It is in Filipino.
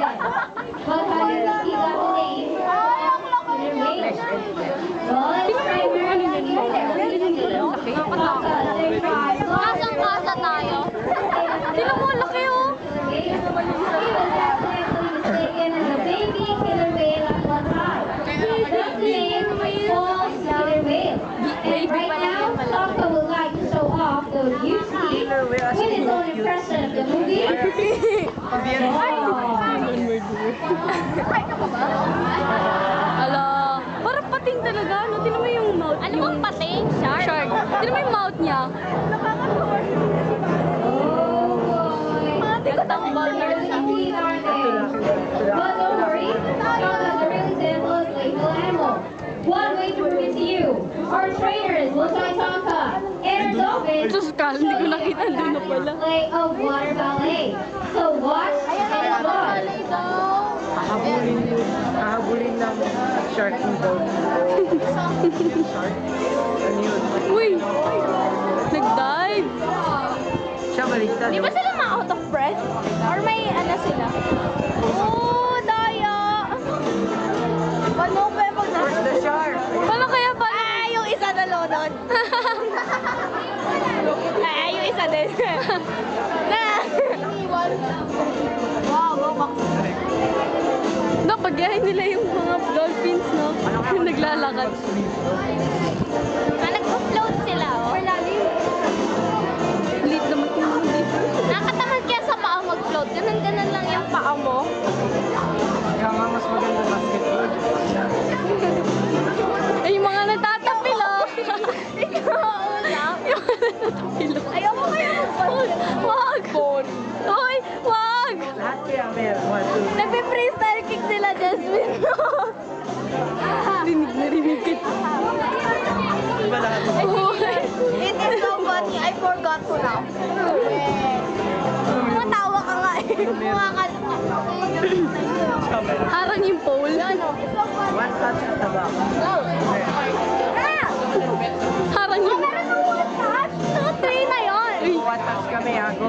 But how do you see that name? Well, it's primarily Kasang-kasa tayo. Sino mo, laki oh. Right now, Sokka would like to show off those you see with his own impression of the movie. Ala, parang pating talaga. No? Tinan mo yung mouth. Ano bang pating? Shark? Shark. Tinan mo yung mouth niya. But don't worry, Sokka is a really gentle and playful animal. One way to prove it to you, our trainers will show Sokka and dolphins Diyos ka, hindi ko nakita. Doon na pala. play a water ballet. So watch and enjoy. Hahabulin ng shark yung dolphin. Shark? Ano yun? Uy! Nag-dive! Siya baliktad. Di ba sila ma-out of breath? Or may ano sila? Oh, daya! Paano ba yung Where's the shark? Paano kaya ba? Ay, yung isa na lonod. Ay, yung isa din. Na! Wow, go back. Napagayahin nila yung mga dolphins, no? Yung naglalakad. Nag-float sila, oh. Or lalim. Lit naman yung nakatamad kaya sa paa mag-float. Ganun-ganun lang yung paa mo. Kaya nga mas maganda basketball. Ay, yung mga natatapil, oh. Ikaw, lang. Yung mga natatapil, oh. Ayoko kaya mag-basketball. Wag! Hoy, wag! Lahat kaya meron. 1, 2. Nagpe-freestyle kick sila, Jasmine. Rinig kita. Diba lahat? It is so funny. I forgot to laugh. Matawa ka nga eh. Mukha ka harang yung pole. One touch at the back. Harang yung... Meron ng one touch. Naka-3 na yun. One touch kami, ha? Go.